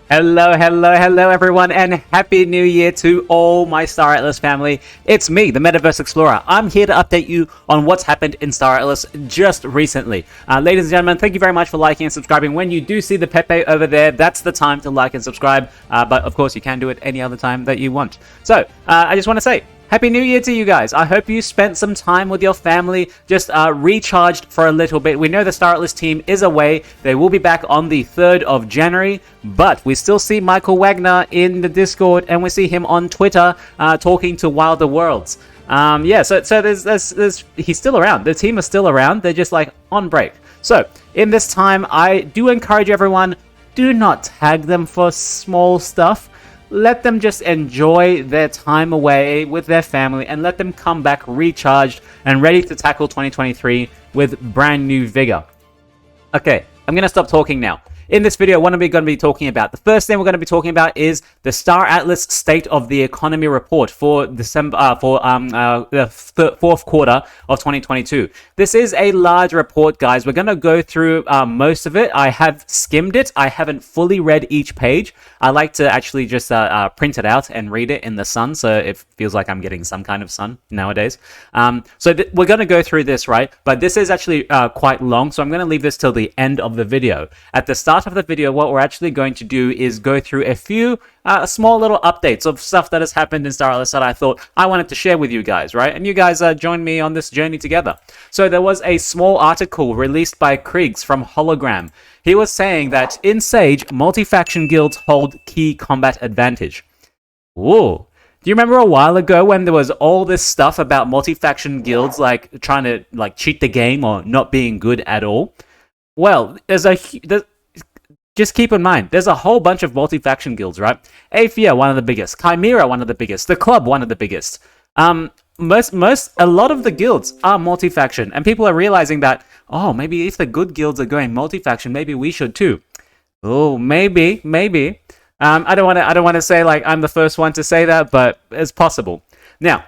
Hello everyone, and Happy New Year to all my Star Atlas family. It's me, the MetaVerse Explorer. I'm here to update you on what's happened in Star Atlas just recently. Ladies and gentlemen, thank you very much for liking and subscribing. When you do see the Pepe over there, that's the time to like and subscribe. But of course, you can do it any other time that you want. So, I just want to say, Happy New Year to you guys. I hope you spent some time with your family, just recharged for a little bit. We know the Star Atlas team is away. They will be back on the 3rd of January, but we still see Michael Wagner in the Discord, and we see him on Twitter talking to Wilder Worlds. So there's he's still around. The team is still around. They're just like on break. So in this time, I do encourage everyone, do not tag them for small stuff. Let them just enjoy their time away with their family and let them come back recharged and ready to tackle 2023 with brand new vigor. Okay, I'm going to stop talking now. In this video, what are we going to be talking about? The first thing we're going to be talking about is the Star Atlas State of the Economy report for the fourth quarter of 2022. This is a large report, guys. We're going to go through most of it. I have skimmed it. I haven't fully read each page. I like to actually just print it out and read it in the sun, so it feels like I'm getting some kind of sun nowadays. We're going to go through this, right? But this is actually quite long, so I'm going to leave this till the end of the video. At the start of the video, what we're actually going to do is go through a few small little updates of stuff that has happened in Star Atlas that I thought I wanted to share with you guys, right? And you guys joined me on this journey together. So there was a small article released by Kriegs from Hologram. He was saying that in Sage, multi-faction guilds hold key combat advantage. Ooh. Do you remember a while ago when there was all this stuff about multi-faction guilds like trying to like cheat the game or not being good at all? Well, just keep in mind, there's a whole bunch of multi-faction guilds, right? Aethia, one of the biggest. Chimera, one of the biggest. The Club, one of the biggest. A lot of the guilds are multi-faction, and people are realizing that, oh, maybe if the good guilds are going multi-faction, maybe we should too. Oh, maybe. I don't want to say like I'm the first one to say that, but it's possible. Now,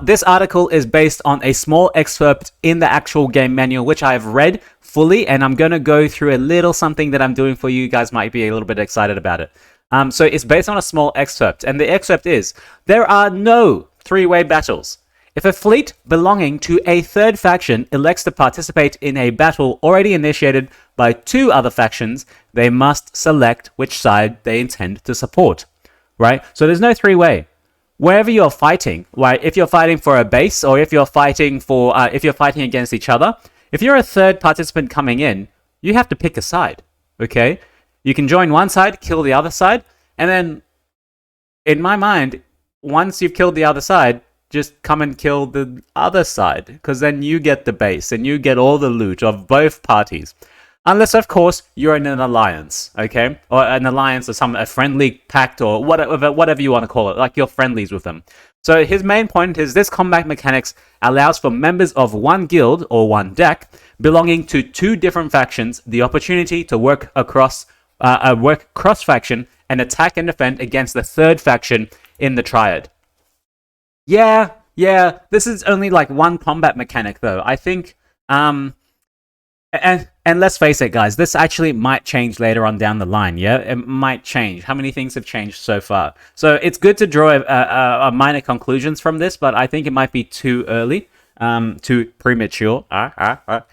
this article is based on a small excerpt in the actual game manual, which I've read fully, and I'm going to go through a little something that I'm doing for you. You guys might be a little bit excited about it. So it's based on a small excerpt, and the excerpt is, there are no three-way battles. If a fleet belonging to a third faction elects to participate in a battle already initiated by two other factions, they must select which side they intend to support, right? So there's no three-way. Wherever you're fighting, right? If you're fighting for a base, or if you're fighting against each other, if you're a third participant coming in, you have to pick a side, okay? You can join one side, kill the other side, and then, in my mind, once you've killed the other side, just come and kill the other side, because then you get the base, and you get all the loot of both parties. Unless, of course, you're in an alliance, okay? Or an alliance or a friendly pact or whatever you want to call it, like you're friendlies with them. So his main point is this combat mechanics allows for members of one guild or one deck belonging to two different factions the opportunity to work cross-faction and attack and defend against the third faction in the triad. Yeah, this is only like one combat mechanic though. I think, and let's face it, guys, this actually might change later on down the line, yeah? It might change. How many things have changed so far? So it's good to draw a minor conclusions from this, but I think it might be too early, too premature. A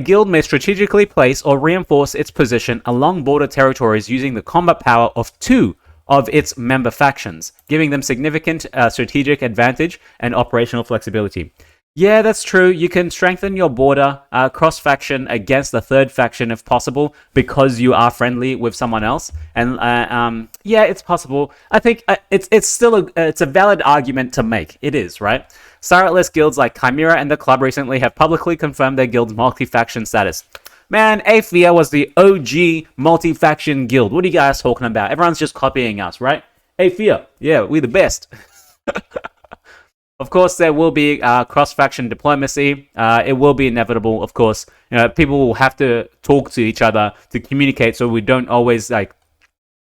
guild may strategically place or reinforce its position along border territories using the combat power of two of its member factions, giving them significant strategic advantage and operational flexibility. Yeah, that's true. You can strengthen your border cross-faction against the third faction if possible, because you are friendly with someone else. And yeah, it's possible. I think it's still a valid argument to make. It is, right? Star Atlas guilds like Quimera and the Club recently have publicly confirmed their guild's multi-faction status. Man, Aethia was the OG multi-faction guild. What are you guys talking about? Everyone's just copying us, right? Aethia, yeah, we the best. Of course, there will be cross-faction diplomacy. It will be inevitable, of course. You know, people will have to talk to each other to communicate, so we don't always try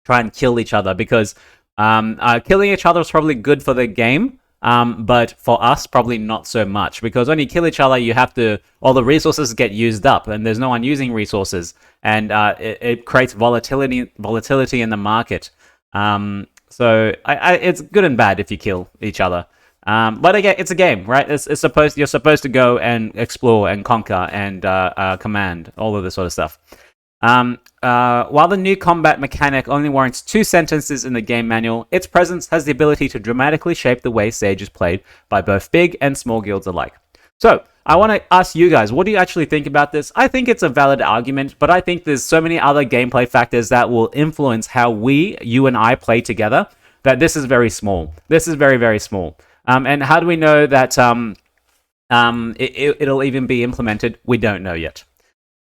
and kill each other, because killing each other is probably good for the game, But for us, probably not so much, because when you kill each other, you have to, all the resources get used up, and there's no one using resources, and it creates volatility in the market. So it's good and bad if you kill each other. But again, it's a game, right? You're supposed to go and explore and conquer and command, all of this sort of stuff. While the new combat mechanic only warrants 2 sentences in the game manual, its presence has the ability to dramatically shape the way Sage is played by both big and small guilds alike. So, I want to ask you guys, what do you actually think about this? I think it's a valid argument, but I think there's so many other gameplay factors that will influence how you and I play together, that this is very small. This is very, very small. And how do we know that it'll even be implemented? We don't know yet.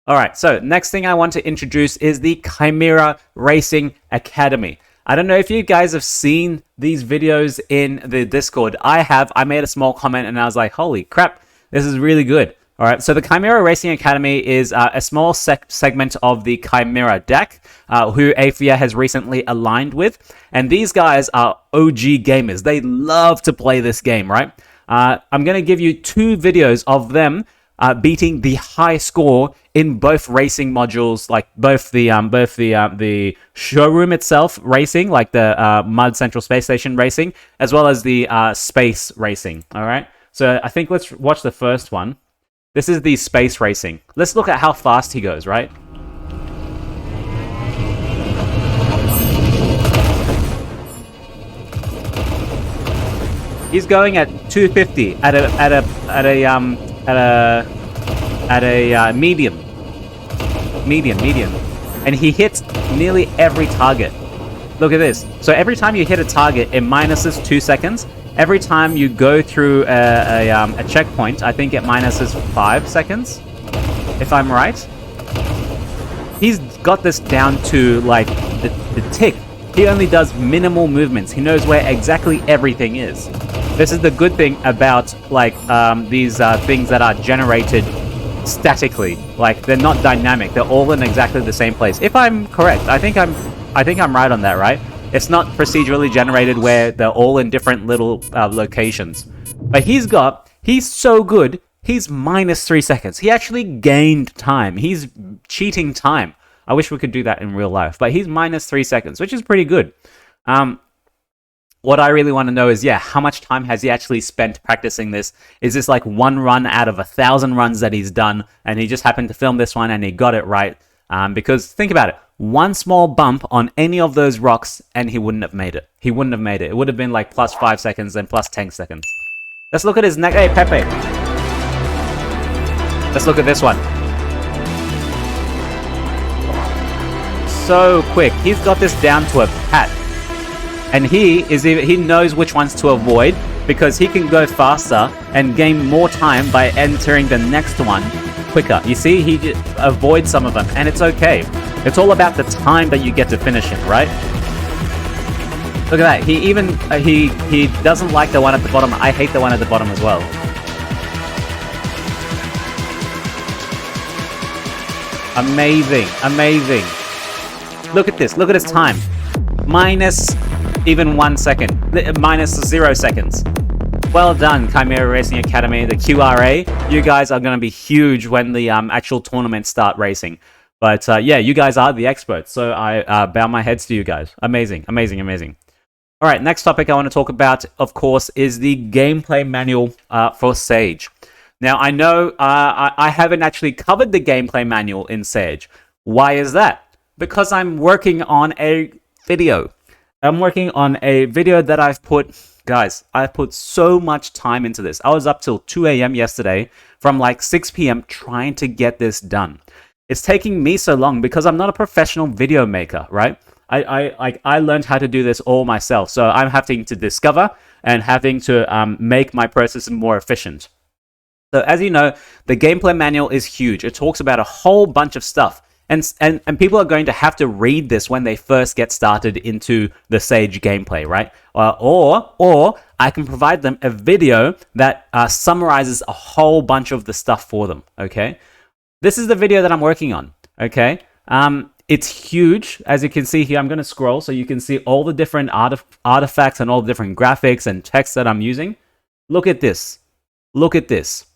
Alright, so next thing I want to introduce is the Quimera Racing Academy. I don't know if you guys have seen these videos in the Discord. I have. I made a small comment and I was like, holy crap, this is really good. Alright, so the Quimera Racing Academy is a small segment of the Quimera deck, who Aphia has recently aligned with. And these guys are OG gamers. They love to play this game, right? I'm going to give you 2 videos of them beating the high score in both racing modules, like both the showroom itself racing, like the Mud Central Space Station racing, as well as the space racing. All right. So I think let's watch the first one. This is the space racing. Let's look at how fast he goes. Right. He's going at 250 at a medium, and he hits nearly every target. Look at this. So every time you hit a target, it minuses 2 seconds. Every time you go through a checkpoint, I think it minuses 5 seconds, if I'm right. He's got this down to like the tick. He only does minimal movements. He knows where exactly everything is. This is the good thing about like these things that are generated statically. Like they're not dynamic. They're all in exactly the same place. If I'm correct, I think I'm right on that, right? It's not procedurally generated where they're all in different little locations. But he's so good. He's minus 3 seconds. He actually gained time. He's cheating time. I wish we could do that in real life, but he's minus 3 seconds, which is pretty good. What I really want to know is, how much time has he actually spent practicing this? Is this like one run out of 1,000 runs that he's done, and he just happened to film this one and he got it right? Because think about it. One small bump on any of those rocks and he wouldn't have made it. He wouldn't have made it. It would have been like plus 5 seconds and plus 10 seconds. Let's look at his neck. Hey, Pepe. Let's look at this one. So quick. He's got this down to a pat. And he knows which ones to avoid because he can go faster and gain more time by entering the next one quicker. You see, he avoids some of them, and it's okay. It's all about the time that you get to finish it, right? Look at that. He doesn't like the one at the bottom. I hate the one at the bottom as well. Amazing, amazing. Look at this. Look at his time. Minus even 1 second. Minus 0 seconds. Well done, Quimera Racing Academy, the QRA. You guys are going to be huge when the actual tournaments start racing. But you guys are the experts, so I bow my heads to you guys. Amazing, amazing, amazing. All right, next topic I want to talk about, of course, is the gameplay manual for Sage. Now, I know I haven't actually covered the gameplay manual in Sage. Why is that? Because I'm working on a video. I'm working on a video that I've put so much time into this. I was up till 2 a.m. yesterday from like 6 p.m. trying to get this done. It's taking me so long because I'm not a professional video maker, right? I learned how to do this all myself. So I'm having to discover and having to make my process more efficient. So as you know, the gameplay manual is huge. It talks about a whole bunch of stuff. And people are going to have to read this when they first get started into the Sage gameplay, right? Or I can provide them a video that summarizes a whole bunch of the stuff for them, okay? This is the video that I'm working on, okay? It's huge. As you can see here, I'm going to scroll so you can see all the different artifacts and all the different graphics and text that I'm using, Look at this. Look at this.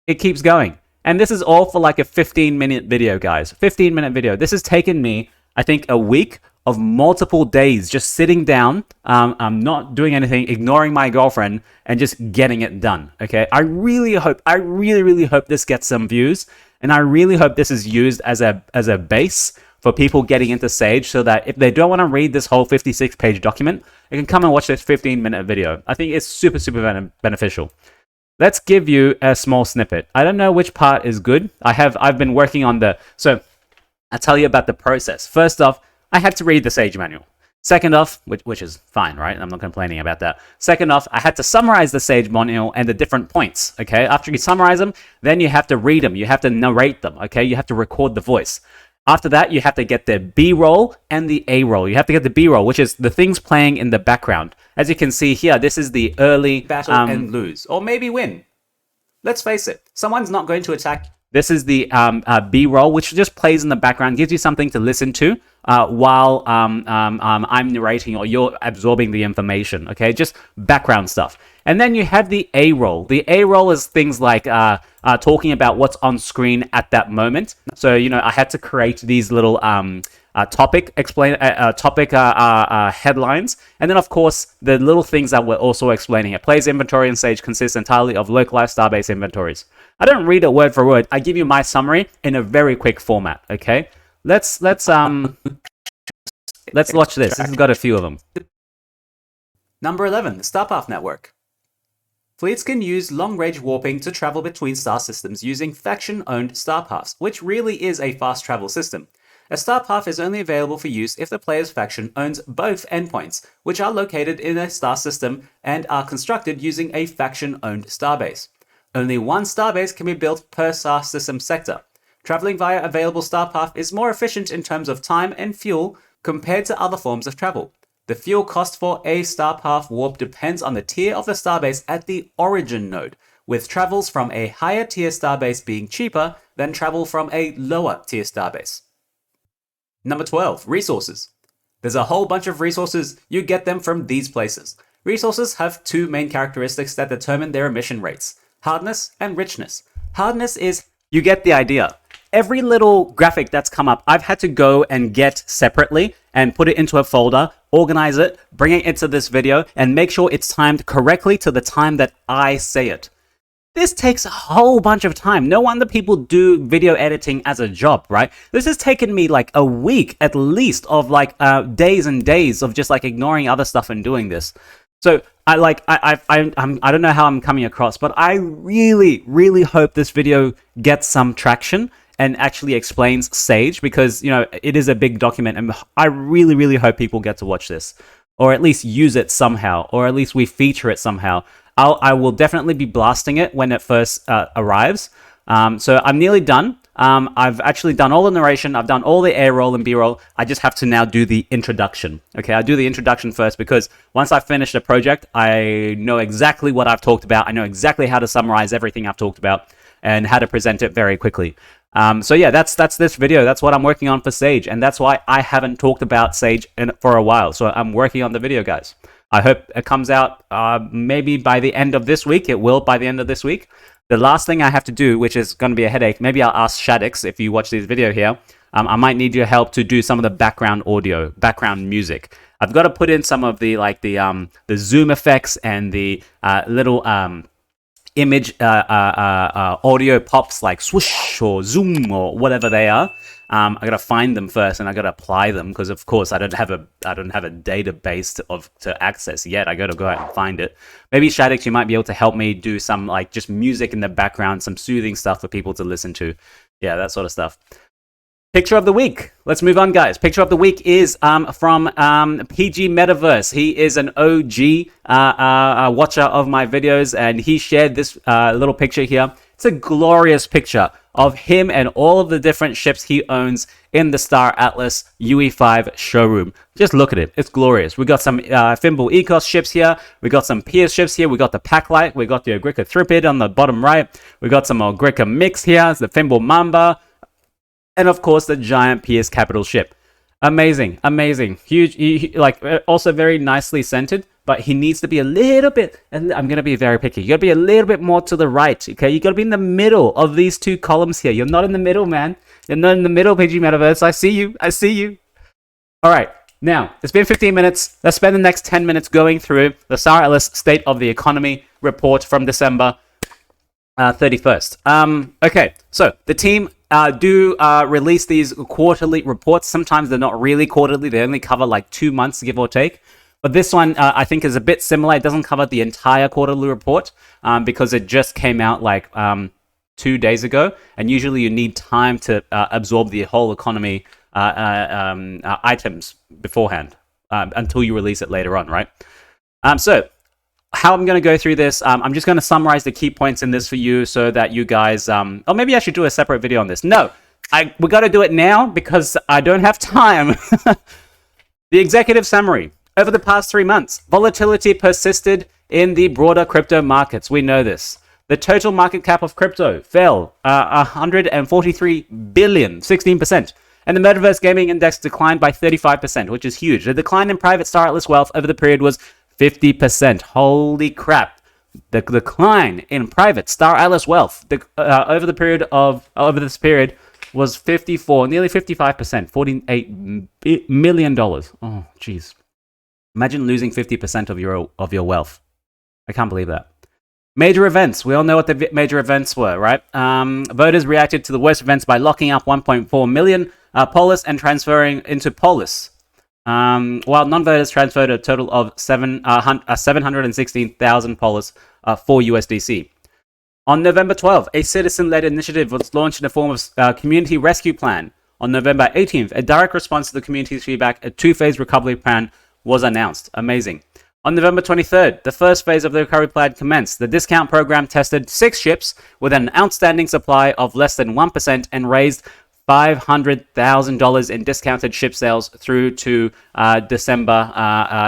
It keeps going. And this is all for like a 15-minute video, guys. 15-minute video. This has taken me, I think, a week of multiple days just sitting down, not doing anything, ignoring my girlfriend, and just getting it done. Okay, I really hope this gets some views, and I really hope this is used as a base for people getting into Sage, so that if they don't want to read this whole 56-page document, they can come and watch this 15-minute video. I think it's super beneficial. Let's give you a small snippet. I don't know which part is good. I've been working on so I'll tell you about the process. First off, I had to read the Sage manual. Second off, which is fine, right? I'm not complaining about that. Second off, I had to summarize the Sage manual and the different points, okay? After you summarize them, then you have to read them. You have to narrate them, okay? You have to record the voice. After that, you have to get the B-roll and the A-roll. You have to get the B-roll, which is the things playing in the background. As you can see here, this is the early battle and lose, or maybe win. Let's face it, someone's not going to attack. This is the B-roll, which just plays in the background, gives you something to listen to while I'm narrating or you're absorbing the information, okay? Just background stuff. And then you have the A-roll. The A-roll is things like talking about what's on screen at that moment. So, I had to create these little topic headlines, and then of course the little things that we're also explaining. It plays inventory in Sage consists entirely of localized starbase inventories. I don't read it word for word. I give you my summary in a very quick format. Okay, let's watch this. This has got a few of them. Number 11, the Star Path Network. Fleets can use long-range warping to travel between star systems using faction-owned star paths, which really is a fast travel system. A star path is only available for use if the player's faction owns both endpoints, which are located in a star system and are constructed using a faction-owned starbase. Only one starbase can be built per star system sector. Traveling via available star path is more efficient in terms of time and fuel compared to other forms of travel. The fuel cost for a star path warp depends on the tier of the starbase at the origin node, with travels from a higher tier starbase being cheaper than travel from a lower tier starbase. Number 12, resources. There's a whole bunch of resources. You get them from these places. Resources have two main characteristics that determine their emission rates: hardness and richness. Hardness is, you get the idea. Every little graphic that's come up, I've had to go and get separately and put it into a folder, organize it, bring it into this video, and make sure it's timed correctly to the time that I say it. This takes a whole bunch of time. No wonder people do video editing as a job, right? This has taken me like a week at least of like days and days of just like ignoring other stuff and doing this. So I don't know how I'm coming across, but I really hope this video gets some traction and actually explains Sage, because it is a big document, and I really hope people get to watch this, or at least use it somehow, or at least we feature it somehow. I will definitely be blasting it when it first arrives. So I'm nearly done. I've actually done all the narration. I've done all the A roll and B roll. I just have to now do the introduction. Okay, I do the introduction first, because once I finish the project, I know exactly what I've talked about. I know exactly how to summarize everything I've talked about and how to present it very quickly. So yeah, that's this video. That's what I'm working on for Sage, and that's why I haven't talked about Sage for a while. So I'm working on the video, guys. I hope it comes out maybe by the end of this week. It will by the end of this week. The last thing I have to do, which is going to be a headache, maybe I'll ask Shaddix if you watch this video here. I might need your help to do some of the background audio, background music. I've got to put in some of the zoom effects and the little image audio pops like swoosh or zoom or whatever they are. I gotta find them first, and I gotta apply them, because of course I don't have a database to access yet. I gotta go out and find it. Maybe Shaddix, you might be able to help me do some like just music in the background, some soothing stuff for people to listen to. Yeah, that sort of stuff. Picture of the week. Let's move on, guys. Picture of the week is from PG MetaVerse. He is an OG watcher of my videos, and he shared this little picture here. It's a glorious picture of him and all of the different ships he owns in the Star Atlas UE5 showroom. Just look at it. It's glorious. We got some Fimble Ecos ships here. We got some Pierce ships here. We got the Packlight. We got the Agrica Thripid on the bottom right. We got some Agrica Mix here. It's the Fimble Mamba. And of course, the giant Pierce Capital ship. Amazing, amazing. Huge, also very nicely scented. but he needs to be a little bit, and I'm going to be very picky, you got to be a little bit more to the right, okay? You got to be in the middle of these two columns here. You're not in the middle, man. You're not in the middle, PG Metaverse. I see you. All right, now, it's been 15 minutes. Let's spend the next 10 minutes going through the Star Atlas State of the Economy report from December 31st. Okay, so the team do release these quarterly reports. Sometimes they're not really quarterly. They only cover like 2 months, give or take. But this one, I think, is a bit similar. It doesn't cover the entire quarterly report because it just came out like 2 days ago. And usually you need time to absorb the whole economy items beforehand until you release it later on, right? So how I'm going to go through this, I'm just going to summarize the key points in this for you so that you guys, or maybe I should do a separate video on this. No, we got to do it now because I don't have time. The executive summary. Over the past 3 months, volatility persisted in the broader crypto markets. We know this. The total market cap of crypto fell 143 billion, 16%. And the MetaVerse Gaming Index declined by 35%, which is huge. The decline in private Star Atlas wealth over the period was 50%. Holy crap. The decline in private Star Atlas wealth over this period was 54, nearly 55%, $48 million. Oh, jeez. Imagine losing 50% of your wealth. I can't believe that. Major events. We all know what the major events were, right? Voters reacted to the worst events by locking up 1.4 million Polis and transferring into Polis. While non-voters transferred a total of 716,000 Polis for USDC. On November 12th, a citizen-led initiative was launched in the form of a community rescue plan. On November 18th, a direct response to the community's feedback, a two-phase recovery plan was announced. Amazing. On November 23rd, the first phase of the recovery plan commenced. The discount program tested 6 ships with an outstanding supply of less than 1% and raised $500,000 in discounted ship sales through to December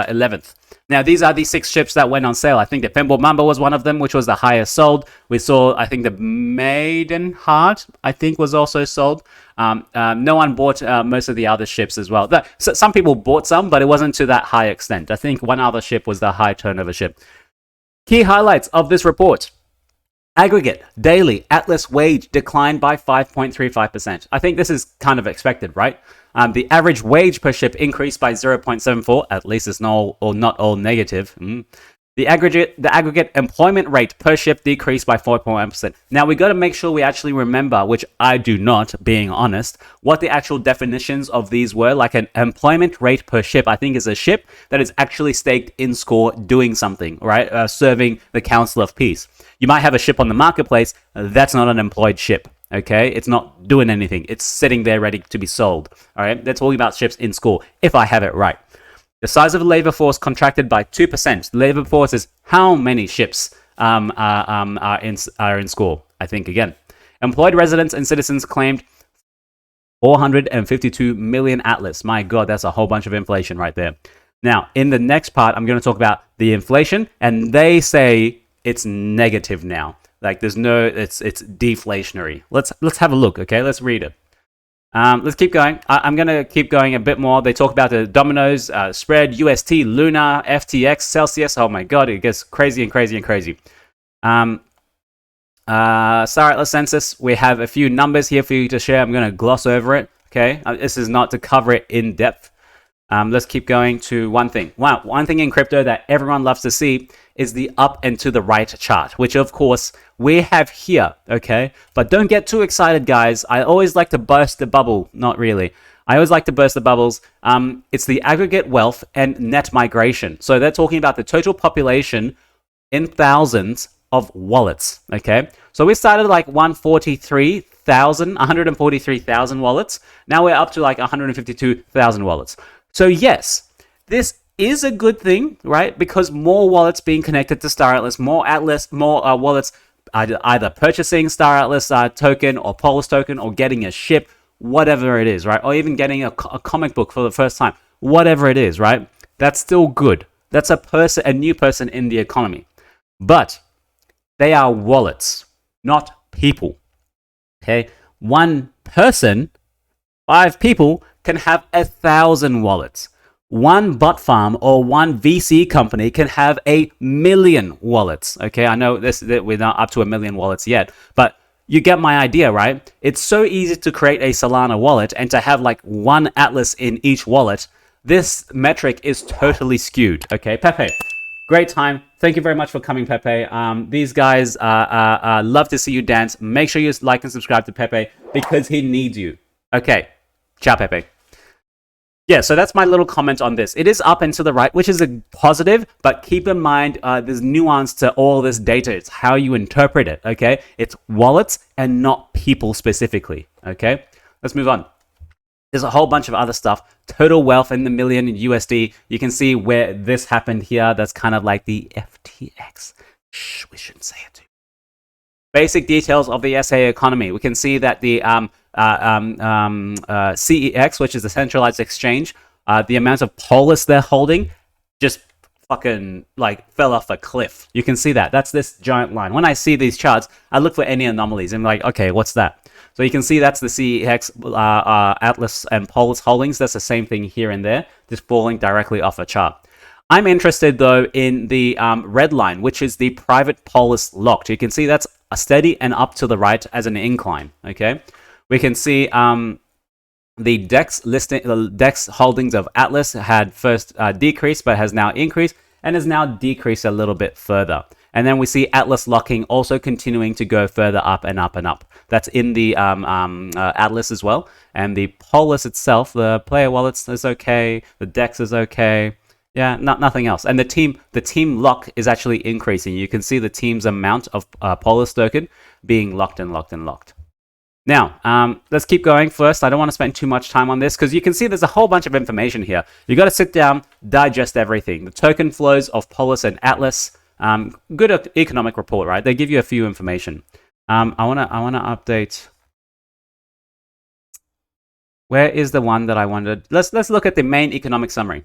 11th. Now, these are the 6 ships that went on sale. I think the Pimble Mamba was one of them, which was the highest sold. We saw, I think, the Maiden Heart, I think, was also sold. No one bought most of the other ships as well. Some people bought some, but it wasn't to that high extent. I think one other ship was the high turnover ship. Key highlights of this report. Aggregate daily Atlas wage declined by 5.35%. I think this is kind of expected, right? The average wage per ship increased by 0.74. At least it's not all negative. The aggregate employment rate per ship decreased by 4.1%. Now, we got to make sure we actually remember, which I do not, being honest, what the actual definitions of these were. Like an employment rate per ship, I think, is a ship that is actually staked in score doing something, right? Serving the Council of Peace. You might have a ship on the marketplace. That's not an employed ship, okay? It's not doing anything. It's sitting there ready to be sold, all right? They're talking about ships in score, if I have it right. The size of the labor force contracted by 2%. The labor force is how many ships are in score, I think, again. Employed residents and citizens claimed 452 million Atlas. My God, that's a whole bunch of inflation right there. Now, in the next part, I'm going to talk about the inflation, and they say it's negative now. Like there's no, it's deflationary. Let's have a look, okay? Let's read it. Let's keep going. I'm going to keep going a bit more. They talk about the dominoes, spread, UST, Luna, FTX, Celsius. Oh my God, it gets crazy and crazy and crazy. Star Atlas census. We have a few numbers here for you to share. I'm going to gloss over it, okay? This is not to cover it in depth. Let's keep going to one thing. Wow, one thing in crypto that everyone loves to see is the up and to the right chart, which of course we have here, okay? But don't get too excited, guys. I always like to burst the bubble. Not really. I always like to burst the bubbles. It's the aggregate wealth and net migration. So they're talking about the total population in thousands of wallets, okay? So we started like 143,000 wallets. Now we're up to like 152,000 wallets. So yes, this is a good thing, right? Because more wallets being connected to Star Atlas, more wallets either purchasing Star Atlas token or Polis token or getting a ship, whatever it is, right? Or even getting a comic book for the first time, whatever it is, right? That's still good. That's a new person in the economy. But they are wallets, not people, okay? One person, 5 people, can have 1,000 wallets. one bot farm or one VC company can have 1,000,000 wallets. Okay, I know we're not up to 1,000,000 wallets yet, but you get my idea, right? It's so easy to create a Solana wallet and to have like one Atlas in each wallet. This metric is totally skewed. Okay, Pepe, great time. Thank you very much for coming, Pepe. These guys love to see you dance. Make sure you like and subscribe to Pepe because he needs you. Okay, ciao, Pepe. Yeah, so that's my little comment on this. It is up and to the right, which is a positive, but keep in mind there's nuance to all this data. It's how you interpret it, okay? It's wallets and not people specifically, okay? Let's move on. There's a whole bunch of other stuff. Total wealth in the million in USD. You can see where this happened here. That's kind of like the FTX. Shh, we shouldn't say it too. Basic details of the SA economy. We can see that the CEX, which is the centralized exchange, the amount of Polis they're holding just fucking like fell off a cliff. You can see that. That's this giant line. When I see these charts, I look for any anomalies. I'm like, okay, what's that? So you can see that's the CEX, Atlas, and Polis holdings. That's the same thing here and there, just falling directly off a chart. I'm interested, though, in the red line, which is the private Polis locked. You can see that's a steady and up to the right as an incline, okay? We can see the DEX holdings of Atlas had first decreased, but has now increased, and has now decreased a little bit further. And then we see Atlas locking also continuing to go further up and up and up. That's in the Atlas as well. And the Polis itself, the player wallets is okay, the DEX is okay. Yeah, nothing else. And the team lock is actually increasing. You can see the team's amount of Polis token being locked and locked and locked. Now, let's keep going first. I don't want to spend too much time on this because you can see there's a whole bunch of information here. You got to sit down, digest everything. The token flows of Polis and Atlas. Good economic report, right? They give you a few information. I wanna update. Where is the one that I wanted? Let's look at the main economic summary.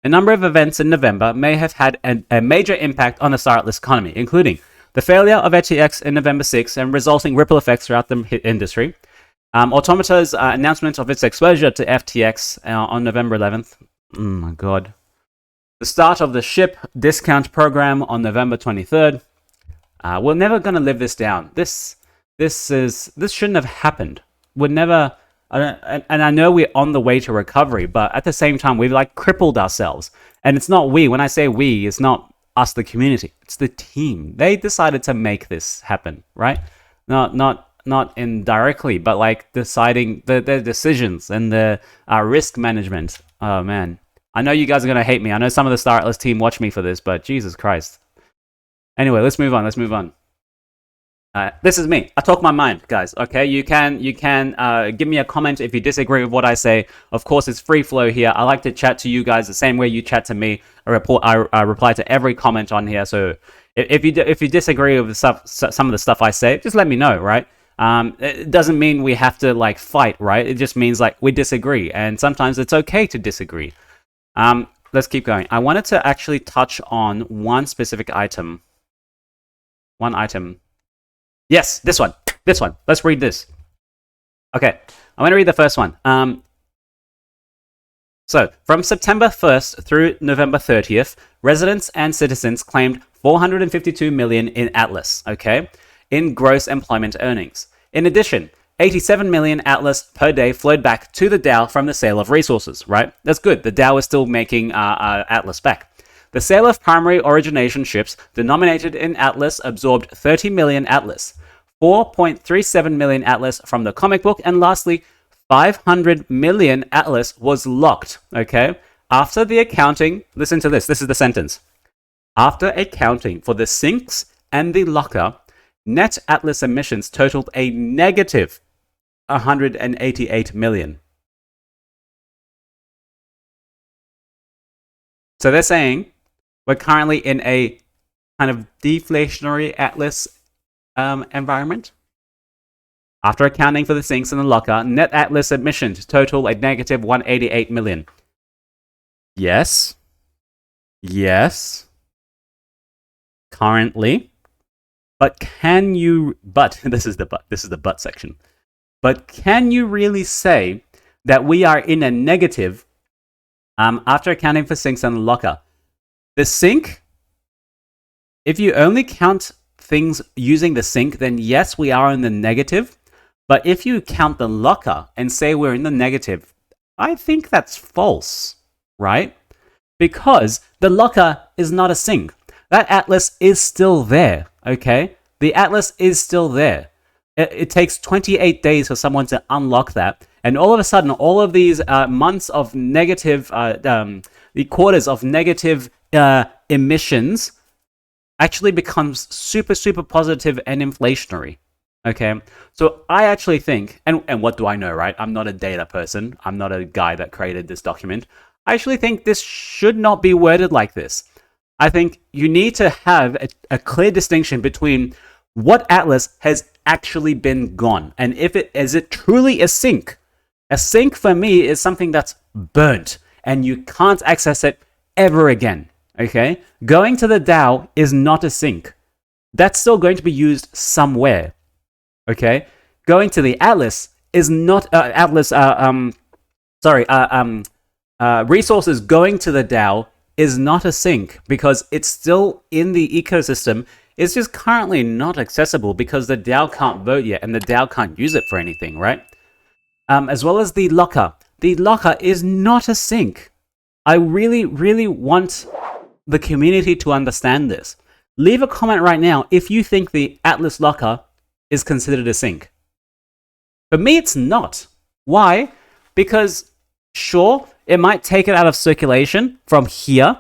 A number of events in November may have had a major impact on the Atlas economy, including the failure of FTX in November 6 and resulting ripple effects throughout the industry. Automata's announcement of its exposure to FTX on November 11th. Oh my god. The start of the SHIP discount program on November 23rd. We're never going to live this down. This shouldn't have happened. We're never... And I know we're on the way to recovery, but at the same time, we've like crippled ourselves. And it's not we. When I say we, it's not us, the community. It's the team. They decided to make this happen, right? Not indirectly, but like deciding the decisions and the risk management. Oh man, I know you guys are gonna hate me. I know some of the Atlas team watch me for this, but Jesus Christ. Anyway, let's move on. This is me. I talk my mind, guys. Okay, you can give me a comment if you disagree with what I say. Of course, it's free flow here. I like to chat to you guys the same way you chat to me. I reply to every comment on here. So if you disagree with some of the stuff I say, just let me know, right? It doesn't mean we have to like fight, right? It just means like we disagree, and sometimes it's okay to disagree. Let's keep going. I wanted to actually touch on one specific item. One item. Yes, this one. Let's read this. Okay, I'm going to read the first one. So, from September 1st through November 30th, residents and citizens claimed 452 million in Atlas, okay, in gross employment earnings. In addition, 87 million Atlas per day flowed back to the DAO from the sale of resources, right? That's good. The DAO is still making Atlas back. The sale of primary origination ships denominated in Atlas absorbed 30 million Atlas, 4.37 million Atlas from the comic book, and lastly, 500 million Atlas was locked, okay? After the accounting, listen to this is the sentence. After accounting for the sinks and the locker, net Atlas emissions totaled a negative 188 million. So they're saying we're currently in a kind of deflationary Atlas environment. After accounting for the sinks and the locker, net Atlas emissions total a negative 188 million. Yes. Currently. But this is the but section. But can you really say that we are in a negative After accounting for sinks and the locker. The sink, if you only count things using the sink, then yes, we are in the negative. But if you count the locker and say we're in the negative, I think that's false, right? Because the locker is not a sink. That atlas is still there, okay? The atlas is still there. It takes 28 days for someone to unlock that. And all of a sudden, all of these months of negative, the quarters of negative emissions actually becomes super, super positive and inflationary. Okay, so I actually think, and what do I know, right? I'm not a data person. I'm not a guy that created this document. I actually think this should not be worded like this. I think you need to have a clear distinction between what atlas has actually been gone, and is it truly a sink? A sink for me is something that's burnt, and you can't access it ever again. Okay, going to the DAO is not a sink. That's still going to be used somewhere. Okay, going to the atlas is not resources going to the DAO is not a sink because it's still in the ecosystem. It's just currently not accessible because the DAO can't vote yet and the DAO can't use it for anything, right? As well as the locker. The locker is not a sink. I really, really want the community to understand this. Leave a comment right now if you think the atlas locker is considered a sink. For me, it's not. Why? Because, sure, it might take it out of circulation from here,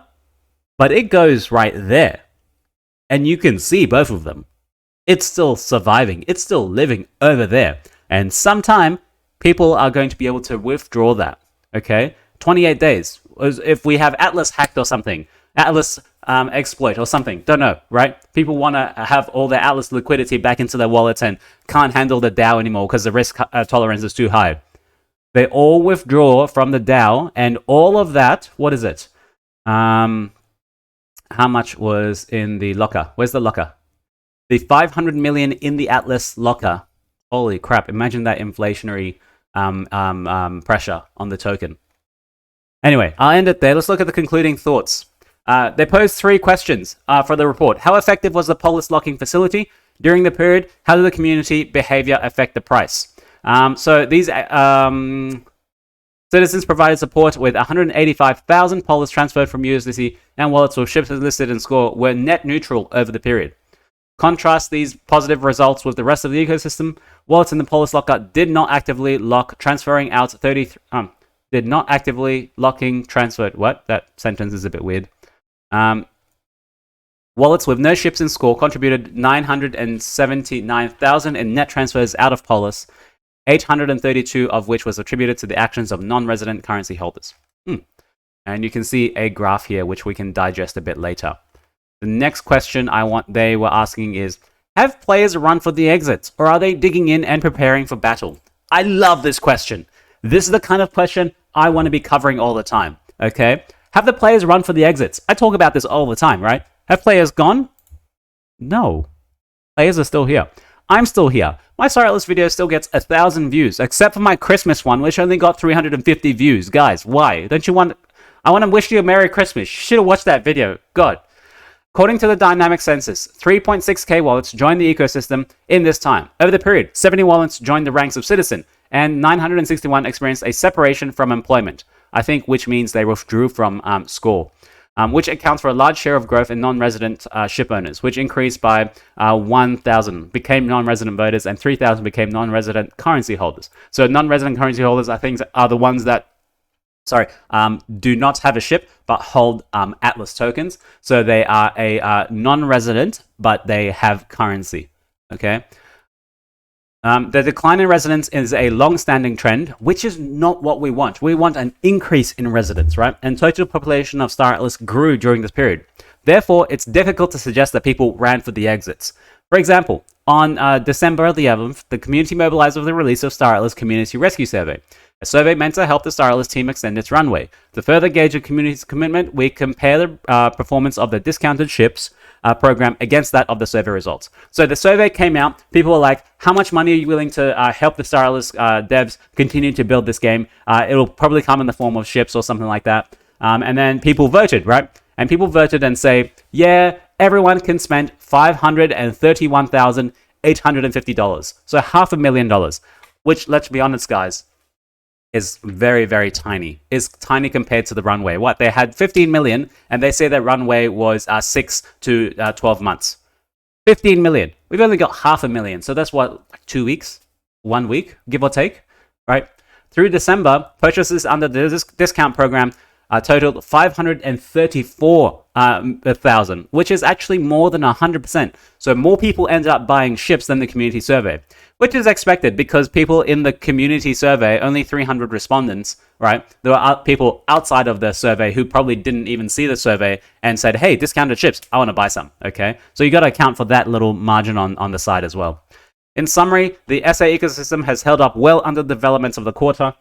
but it goes right there. And you can see both of them. It's still surviving. It's still living over there. And sometime, people are going to be able to withdraw that. Okay? 28 days. If we have Atlas hacked or something, Atlas exploit or something, don't know, right? People want to have all their Atlas liquidity back into their wallets and can't handle the DAO anymore because the risk tolerance is too high. They all withdraw from the DAO, and all of that, what is it? How much was in the locker? Where's the locker? The 500 million in the Atlas locker. Holy crap, imagine that inflationary pressure on the token. Anyway, I'll end it there. Let's look at the concluding thoughts. They posed 3 questions for the report. How effective was the Polis locking facility during the period? How did the community behavior affect the price? So these citizens provided support with 185,000 Polis transferred from USDC, and wallets with ships listed in score were net neutral over the period. Contrast these positive results with the rest of the ecosystem. Wallets in the Polis locker did not actively lock, transferring out 33. Did not actively locking transferred. What? That sentence is a bit weird. Wallets with no ships in score contributed 979,000 in net transfers out of Polis, 832 of which was attributed to the actions of non-resident currency holders. And you can see a graph here, which we can digest a bit later. The next question they were asking is, have players run for the exits, or are they digging in and preparing for battle? I love this question. This is the kind of question I want to be covering all the time, okay? Have the players run for the exits? I talk about this all the time, right? Have players gone? No. Players are still here. I'm still here. My Star Atlas video still gets 1,000 views, except for my Christmas one, which only got 350 views. Guys, why? Don't you want... I want to wish you a Merry Christmas. You should have watched that video. God. According to the dynamic census, 3.6k wallets joined the ecosystem in this time. Over the period, 70 wallets joined the ranks of citizen, and 961 experienced a separation from employment, I think, which means they withdrew from score, which accounts for a large share of growth in non-resident ship owners, which increased by 1,000 became non-resident voters, and 3,000 became non-resident currency holders. So non-resident currency holders, I think, are the ones that do not have a ship but hold Atlas tokens. So they are a non-resident, but they have currency. Okay. The decline in residents is a long-standing trend, which is not what we want. We want an increase in residents, right? And total population of Star Atlas grew during this period. Therefore, it's difficult to suggest that people ran for the exits. For example, on December the 11th, the community mobilized with the release of Star Atlas Community Rescue Survey. A survey meant to help the Star Atlas team extend its runway. To further gauge the community's commitment, we compare the performance of the discounted ships program against that of the survey results. So the survey came out. People were like, how much money are you willing to help the Star Atlas devs continue to build this game? It'll probably come in the form of ships or something like that. And then people voted, right? And people voted and say, yeah, everyone can spend $531,850. So $500,000, which, let's be honest, guys, is very, very tiny. Is tiny compared to the runway. What, they had 15 million, and they say their runway was 6 to 12 months. 15 million. We've only got 500,000. So that's what, like 2 weeks? 1 week, give or take, right? Through December, purchases under the discount program totaled 534,000, which is actually more than 100%. So more people ended up buying ships than the community survey, which is expected because people in the community survey, only 300 respondents, right? There were people outside of the survey who probably didn't even see the survey and said, hey, discounted ships, I want to buy some, okay? So you got to account for that little margin on the side as well. In summary, the SA ecosystem has held up well under the developments of the quarter.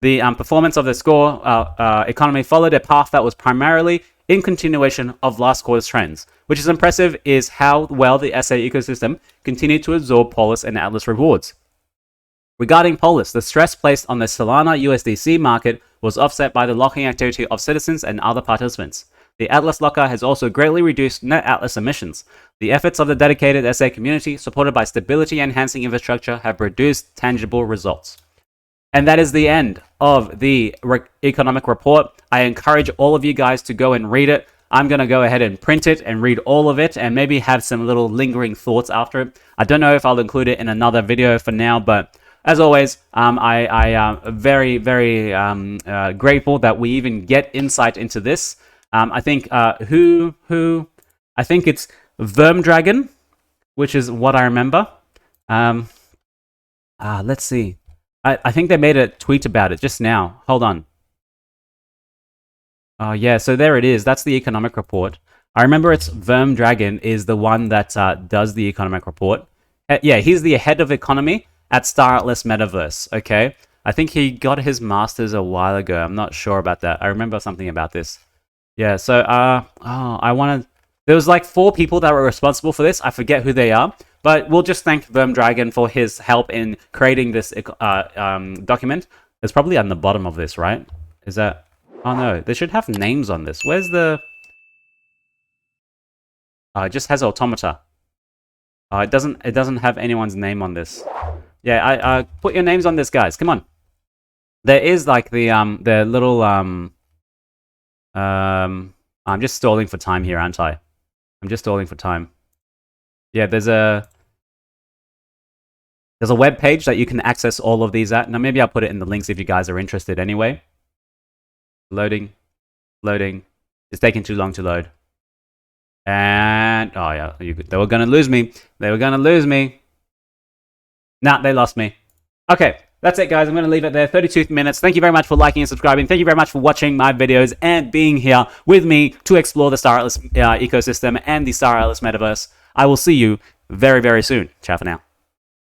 The performance of the score economy followed a path that was primarily in continuation of last quarter's trends. Which is impressive is how well the SA ecosystem continued to absorb Polis and Atlas rewards. Regarding Polis, the stress placed on the Solana USDC market was offset by the locking activity of citizens and other participants. The Atlas locker has also greatly reduced net Atlas emissions. The efforts of the dedicated SA community, supported by stability-enhancing infrastructure, have produced tangible results. And that is the end of the economic report. I encourage all of you guys to go and read it. I'm going to go ahead and print it and read all of it and maybe have some little lingering thoughts after it. I don't know if I'll include it in another video for now, but as always, I am very, very grateful that we even get insight into this. I think I think it's Vermdragon, which is what I remember. Let's see. I think they made a tweet about it just now. Hold on. Oh, yeah, so there it is. That's the economic report. I remember it's Vermdragon is the one that does the economic report. Yeah, he's the head of economy at Star Atlas MetaVerse, okay? I think he got his master's a while ago. I'm not sure about that. I remember something about this. Yeah, so, there was like 4 people that were responsible for this. I forget who they are. But we'll just thank Vermdragon for his help in creating this document. It's probably on the bottom of this, right? Is that... Oh no, they should have names on this. Where's the... it just has automata. It doesn't have anyone's name on this. Yeah, put your names on this, guys. Come on. There is like the little... I'm just stalling for time here, aren't I? I'm just stalling for time. Yeah, there's a web page that you can access all of these at. Now, maybe I'll put it in the links if you guys are interested anyway. Loading. It's taking too long to load. And, oh yeah, they were going to lose me. Nah, they lost me. Okay, that's it, guys. I'm going to leave it there. 32 minutes. Thank you very much for liking and subscribing. Thank you very much for watching my videos and being here with me to explore the Star Atlas ecosystem and the Star Atlas metaverse. I will see you very, very soon. Ciao for now.